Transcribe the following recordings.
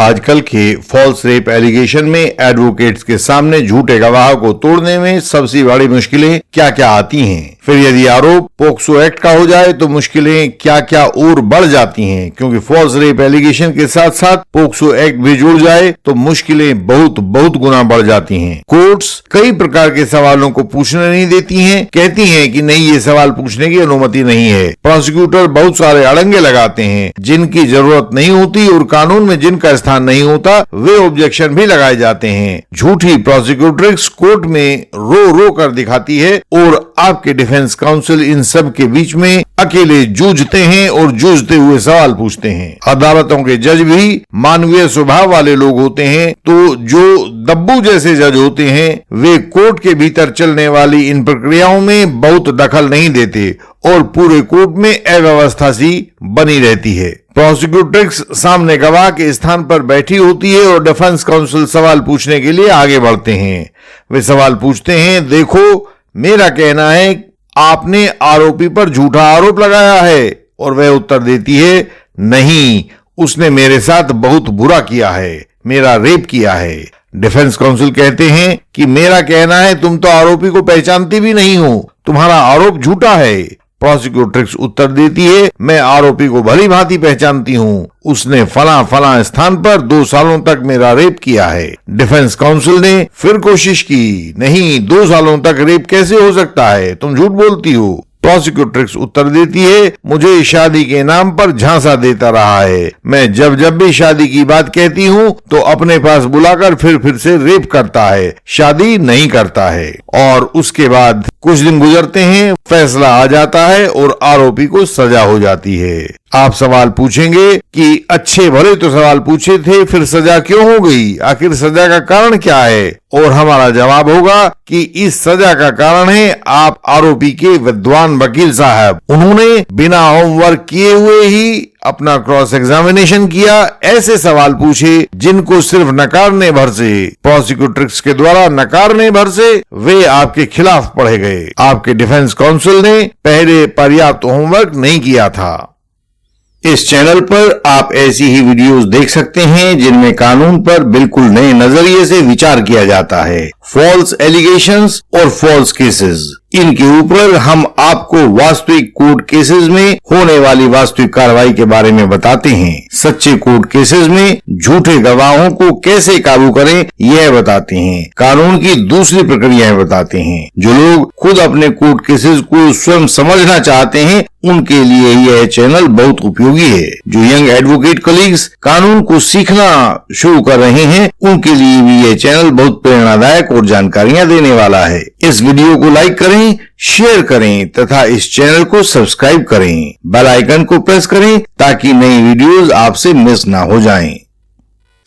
आजकल के false rape allegation में एडवोकेट्स के सामने झूठे गवाह को तोड़ने में सबसे बड़ी मुश्किलें क्या क्या आती हैं। फिर यदि आरोप पोक्सो एक्ट का हो जाए तो मुश्किलें क्या क्या और बढ़ जाती हैं, क्योंकि फॉल्स रेप एलिगेशन के साथ साथ पोक्सो एक्ट भी जुड़ जाए तो मुश्किलें बहुत गुना बढ़ जाती हैं। कोर्ट्स कई प्रकार के सवालों को पूछने नहीं देती हैं, कहती हैं कि नहीं, ये सवाल पूछने की अनुमति नहीं है। प्रोसिक्यूटर बहुत सारे अड़ंगे लगाते हैं जिनकी जरूरत नहीं होती और कानून में जिनका स्थान नहीं होता वे ऑब्जेक्शन भी लगाए जाते हैं। झूठी प्रोसिक्यूट्रिक्स कोर्ट में रो कर दिखाती है और आपके डिफेंस काउंसिल इन सब के बीच में अकेले जूझते हैं और जूझते हुए सवाल पूछते हैं। अदालतों के जज भी मानवीय स्वभाव वाले लोग होते हैं, तो जो दब्बू जैसे जज होते हैं वे कोर्ट के भीतर चलने वाली इन प्रक्रियाओं में बहुत दखल नहीं देते और पूरे कोर्ट में अव्यवस्था सी बनी रहती है। प्रोसिक्यूट्रिक्स सामने गवाह के स्थान पर बैठी होती है और डिफेंस काउंसिल सवाल पूछने के लिए आगे बढ़ते हैं। वे सवाल पूछते हैं, देखो मेरा कहना है आपने आरोपी पर झूठा आरोप लगाया है, और वह उत्तर देती है, नहीं, उसने मेरे साथ बहुत बुरा किया है, मेरा रेप किया है। डिफेंस काउंसिल कहते हैं कि मेरा कहना है तुम तो आरोपी को पहचानती भी नहीं हो, तुम्हारा आरोप झूठा है। प्रोसिक्यूट्रिक्स उत्तर देती है, मैं आरोपी को भली भांति पहचानती हूँ, उसने फला स्थान पर 2 सालों तक मेरा रेप किया है। डिफेंस काउंसिल ने फिर कोशिश की, नहीं, 2 सालों तक रेप कैसे हो सकता है, तुम झूठ बोलती हो। प्रोसिक्यूट्रिक्स उत्तर देती है, मुझे शादी के नाम पर झांसा देता रहा है, मैं जब भी शादी की बात कहती हूँ तो अपने पास बुलाकर फिर से रेप करता है, शादी नहीं करता है। और उसके बाद कुछ दिन गुजरते हैं, फैसला आ जाता है और आरोपी को सजा हो जाती है। आप सवाल पूछेंगे कि अच्छे भले तो सवाल पूछे थे, फिर सजा क्यों हो गई, आखिर सजा का कारण क्या है? और हमारा जवाब होगा कि इस सजा का कारण है आप आरोपी के विद्वान वकील साहब। उन्होंने बिना होमवर्क किए हुए ही अपना क्रॉस एग्जामिनेशन किया, ऐसे सवाल पूछे जिनको सिर्फ नकारने भर से, प्रोसिक्यूट्रिक्स के द्वारा नकारने भर से वे आपके खिलाफ पढ़े गए। आपके डिफेंस काउंसिल ने पहले पर्याप्त होमवर्क नहीं किया था। इस चैनल पर आप ऐसी ही वीडियोस देख सकते हैं जिनमें कानून पर बिल्कुल नए नजरिए से विचार किया जाता है। फॉल्स एलिगेशंस और फॉल्स केसेस, इनके ऊपर हम आपको वास्तविक कोर्ट केसेस में होने वाली वास्तविक कार्रवाई के बारे में बताते हैं। सच्चे कोर्ट केसेस में झूठे गवाहों को कैसे काबू करें यह बताते हैं। कानून की दूसरी प्रक्रियाएं बताते हैं। जो लोग खुद अपने कोर्ट केसेस को स्वयं समझना चाहते हैं उनके लिए यह चैनल बहुत उपयोगी है। जो यंग एडवोकेट कलीग्स कानून को सीखना शुरू कर रहे हैं उनके लिए भी यह चैनल बहुत प्रेरणादायक और जानकारियां देने वाला है। इस वीडियो को लाइक करें, शेयर करें तथा इस चैनल को सब्सक्राइब करें। बेल आइकन को प्रेस करें ताकि नई वीडियोस आपसे मिस ना हो जाएं।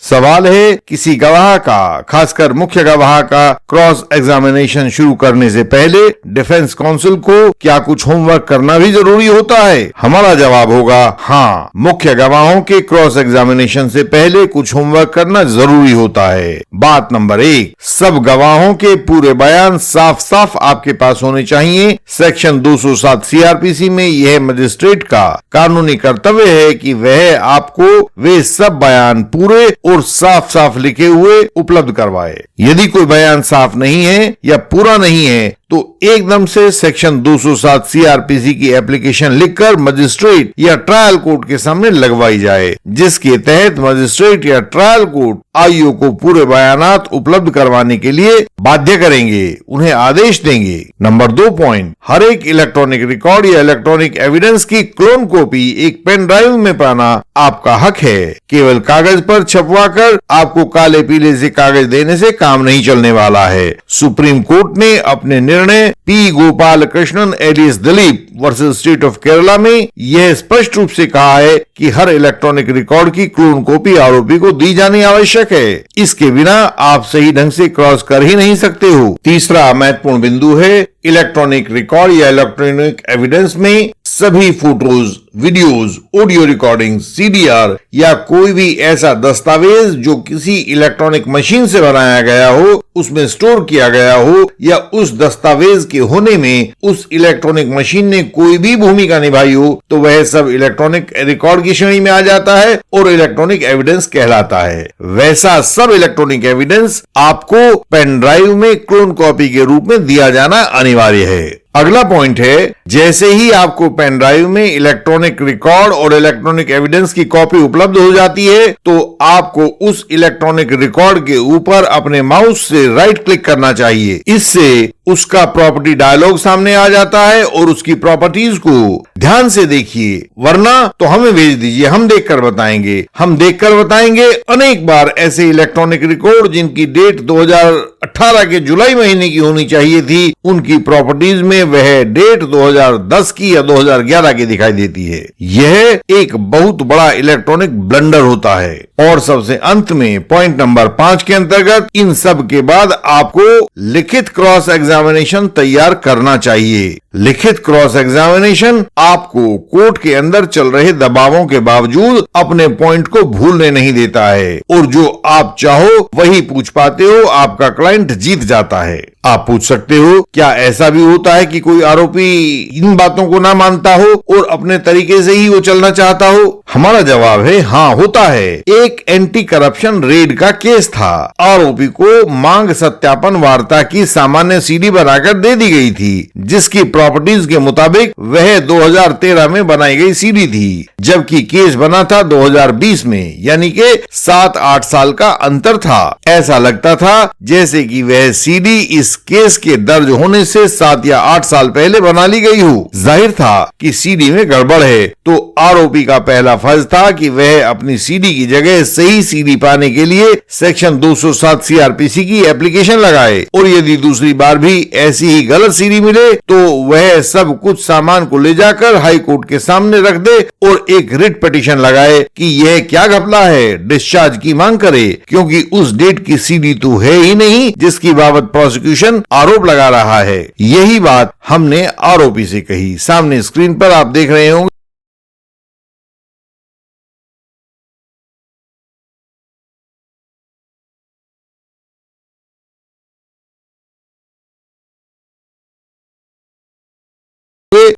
सवाल है, किसी गवाह का, खासकर मुख्य गवाह का क्रॉस एग्जामिनेशन शुरू करने से पहले डिफेंस काउंसिल को क्या कुछ होमवर्क करना भी जरूरी होता है? हमारा जवाब होगा हाँ, मुख्य गवाहों के क्रॉस एग्जामिनेशन से पहले कुछ होमवर्क करना जरूरी होता है। बात नंबर 1, सब गवाहों के पूरे बयान साफ आपके पास होने चाहिए। सेक्शन 207 CRPC में यह मजिस्ट्रेट का कानूनी कर्तव्य है कि वह आपको वे सब बयान पूरे और साफ लिखे हुए उपलब्ध करवाए। यदि कोई बयान साफ नहीं है या पूरा नहीं है तो एकदम से सेक्शन 207 CRPC की एप्लीकेशन लिखकर मजिस्ट्रेट या ट्रायल कोर्ट के सामने लगवाई जाए, जिसके तहत मजिस्ट्रेट या ट्रायल कोर्ट आईओ को पूरे बयानात उपलब्ध करवाने के लिए बाध्य करेंगे, उन्हें आदेश देंगे। नंबर 2 पॉइंट, हर एक इलेक्ट्रॉनिक रिकॉर्ड या इलेक्ट्रॉनिक एविडेंस की क्लोन कॉपी एक पेन ड्राइव में पाना आपका हक है। केवल कागज पर छपवाकर आपको काले पीले से कागज देने से काम नहीं चलने वाला है। सुप्रीम कोर्ट ने अपने निर्णय P Gopal Krishnan alias Dileep versus state of Kerala में यह स्पष्ट रूप से कहा है कि हर इलेक्ट्रॉनिक रिकॉर्ड की क्लोन कॉपी आरोपी को दी जानी आवश्यक है। इसके बिना आप सही ढंग से क्रॉस कर ही नहीं सकते हो। तीसरा महत्वपूर्ण बिंदु है, इलेक्ट्रॉनिक रिकॉर्ड या इलेक्ट्रॉनिक एविडेंस में सभी photos, videos, audio recording, CDR या कोई भी ऐसा दस्तावेज जो किसी इलेक्ट्रॉनिक मशीन से बनाया गया हो, उसमें स्टोर किया गया हो या उस दस्तावेज के होने में उस इलेक्ट्रॉनिक मशीन ने कोई भी भूमिका निभाई हो तो वह सब इलेक्ट्रॉनिक रिकॉर्ड की श्रेणी में आ जाता है और इलेक्ट्रॉनिक एविडेंस कहलाता है। वैसा सब इलेक्ट्रॉनिक एविडेंस आपको पेन ड्राइव में क्लोन कॉपी के रूप में दिया जाना अनिवार्य है। अगला पॉइंट है, जैसे ही आपको पेन ड्राइव में इलेक्ट्रॉनिक रिकॉर्ड और इलेक्ट्रॉनिक एविडेंस की कॉपी उपलब्ध हो जाती है तो आपको उस इलेक्ट्रॉनिक रिकॉर्ड के ऊपर अपने माउस से राइट क्लिक करना चाहिए। इससे उसका प्रॉपर्टी डायलॉग सामने आ जाता है और उसकी प्रॉपर्टीज को ध्यान से देखिए, वरना तो हमें भेज दीजिए, हम देखकर बताएंगे। हम देखकर बताएंगे अनेक बार ऐसे इलेक्ट्रॉनिक रिकॉर्ड जिनकी डेट 2018 के जुलाई महीने की होनी चाहिए थी, उनकी प्रॉपर्टीज में वह डेट 2010 की या 2011 की दिखाई देती है। यह एक बहुत बड़ा इलेक्ट्रॉनिक ब्लंडर होता है। और सबसे अंत में पॉइंट नंबर 5 के अंतर्गत इन सब के बाद आपको लिखित क्रॉस एग्जामिनेशन तैयार करना चाहिए। लिखित क्रॉस एग्जामिनेशन आपको कोर्ट के अंदर चल रहे दबावों के बावजूद अपने पॉइंट को भूलने नहीं देता है और जो आप चाहो वही पूछ पाते हो, आपका क्लाइंट जीत जाता है। आप पूछ सकते हो, क्या ऐसा भी होता है कि कोई आरोपी इन बातों को ना मानता हो और अपने तरीके से ही वो चलना चाहता हो? हमारा जवाब है हाँ, होता है। एक एंटी करप्शन रेड का केस था। आरोपी को मांग सत्यापन वार्ता की सामान्य सीडी बनाकर दे दी गई थी, जिसकी प्रॉपर्टीज के मुताबिक वह 2013 में बनाई गई सीडी थी, जबकि केस बना था 2020 में, यानी कि 7-8 साल का अंतर था। ऐसा लगता था जैसे कि वह सीडी इस केस के दर्ज होने से 7 या 8 साल पहले बना ली गई हो। जाहिर था कि सीडी में गड़बड़ है, तो आरोपी का पहला फर्ज था कि वह अपनी सीडी की जगह सही सीडी पाने के लिए सेक्शन 207 सीआरपीसी की एप्लीकेशन लगाए और यदि दूसरी बार भी ऐसी ही गलत सीडी मिले तो वह सब कुछ सामान को ले जाकर हाई कोर्ट के सामने रख दे और एक रिट पिटीशन लगाए कि यह क्या घपला है, डिस्चार्ज की मांग करे, क्योंकि उस डेट की सीडी तो है ही नहीं जिसकी बाबत प्रोसिक्यूशन आरोप लगा रहा है। यही बात हमने आरोपी से कही। सामने स्क्रीन पर आप देख रहे होंगे।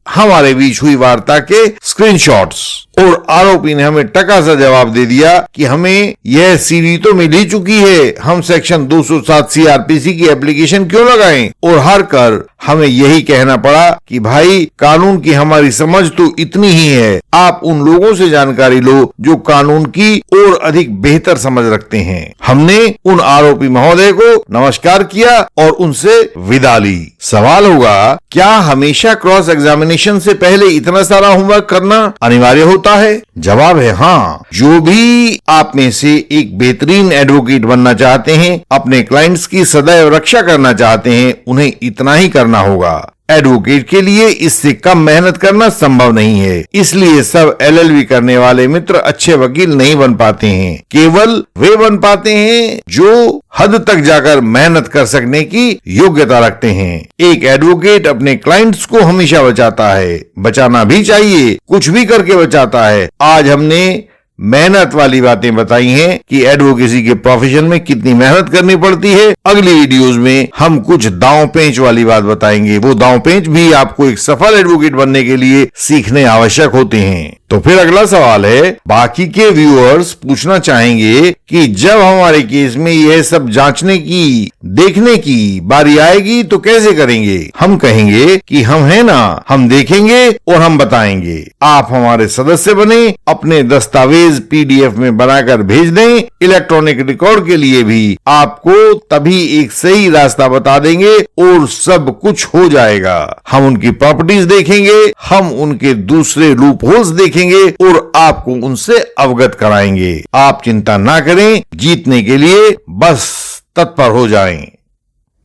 हमारे बीच हुई वार्ता के स्क्रीनशॉट्स और आरोपी ने हमें टका सा जवाब दे दिया कि हमें यह सीडी तो मिल ही चुकी है, हम सेक्शन 207 सीआरपीसी की एप्लीकेशन क्यों लगाएं? और हार कर हमें यही कहना पड़ा कि भाई, कानून की हमारी समझ तो इतनी ही है, आप उन लोगों से जानकारी लो जो कानून की और अधिक बेहतर समझ रखते हैं। हमने उन आरोपी महोदय को नमस्कार किया और उनसे विदा ली। सवाल होगा, क्या हमेशा क्रॉस एग्जामिनेशन से पहले इतना सारा होमवर्क करना अनिवार्य होता है? जवाब है हाँ। जो भी आप में से एक बेहतरीन एडवोकेट बनना चाहते हैं, अपने क्लाइंट्स की सदैव रक्षा करना चाहते हैं, उन्हें इतना ही करना होगा। एडवोकेट के लिए इससे कम मेहनत करना संभव नहीं है। इसलिए सब एलएलबी करने वाले मित्र अच्छे वकील नहीं बन पाते हैं। केवल वे बन पाते हैं जो हद तक जाकर मेहनत कर सकने की योग्यता रखते हैं। एक एडवोकेट अपने क्लाइंट्स को हमेशा बचाता है, बचाना भी चाहिए, कुछ भी करके बचाता है। आज हमने मेहनत वाली बातें बताई हैं कि एडवोकेसी के प्रोफेशन में कितनी मेहनत करनी पड़ती है। अगली वीडियोस में हम कुछ दांव पेंच वाली बात बताएंगे। वो दांव पेंच भी आपको एक सफल एडवोकेट बनने के लिए सीखने आवश्यक होते हैं। तो फिर अगला सवाल है, बाकी के व्यूअर्स पूछना चाहेंगे कि जब हमारे केस में यह सब जांचने की, देखने की बारी आएगी तो कैसे करेंगे? हम कहेंगे कि हम है ना, हम देखेंगे और हम बताएंगे। आप हमारे सदस्य बने, अपने दस्तावेज पीडीएफ में बनाकर भेज दें। इलेक्ट्रॉनिक रिकॉर्ड के लिए भी आपको तभी एक सही रास्ता बता देंगे और सब कुछ हो जाएगा। हम उनकी प्रॉपर्टीज देखेंगे, हम उनके दूसरे लूप होल्स देखेंगे और आपको उनसे अवगत कराएंगे। आप चिंता ना करें, जीतने के लिए बस तत्पर हो जाएं।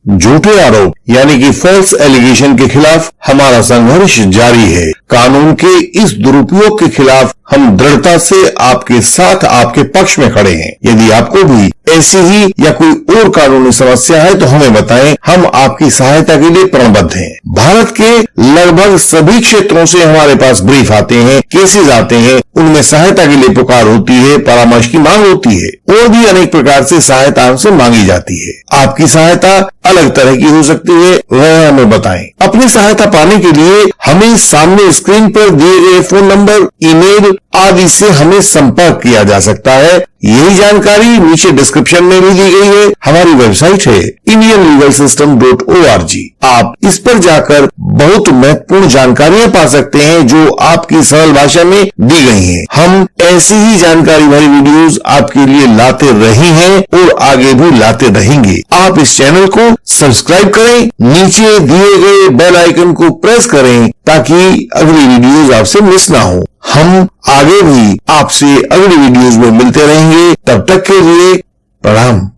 झूठे आरोप यानी कि फॉल्स एलिगेशन के खिलाफ हमारा संघर्ष जारी है। कानून के इस दुरुपयोग के खिलाफ हम दृढ़ता से आपके साथ, आपके पक्ष में खड़े हैं। यदि आपको भी ऐसी ही या कोई और कानूनी समस्या है तो हमें बताएं, हम आपकी सहायता के लिए प्रणबद्ध हैं। भारत के लगभग सभी क्षेत्रों से हमारे पास ब्रीफ आते हैं, केसेस आते हैं, उनमें सहायता के लिए पुकार होती है, परामर्श की मांग होती है और भी अनेक प्रकार से सहायता हमसे मांगी जाती है। आपकी सहायता अलग तरह की हो सकती है, वह हमें बताएं। अपनी सहायता पाने के लिए हमें सामने स्क्रीन पर दिए गए फोन नंबर, ईमेल आदि से हमें संपर्क किया जा सकता है। यही जानकारी नीचे डिस्क्रिप्शन में भी दी गई है। हमारी वेबसाइट है indianlegalsystem.org। आप इस पर जाकर बहुत महत्वपूर्ण जानकारियां पा सकते हैं जो आपकी सरल भाषा में दी गई हैं। हम ऐसी ही जानकारी भरी वीडियोस आपके लिए लाते रहे हैं और आगे भी लाते रहेंगे। आप इस चैनल को सब्सक्राइब करें, नीचे दिए गए बेल आइकन को प्रेस करें ताकि अगली वीडियोस आपसे मिस ना हो। हम आगे भी आपसे अगली वीडियोस में मिलते रहेंगे। तब तक के लिए प्रणाम।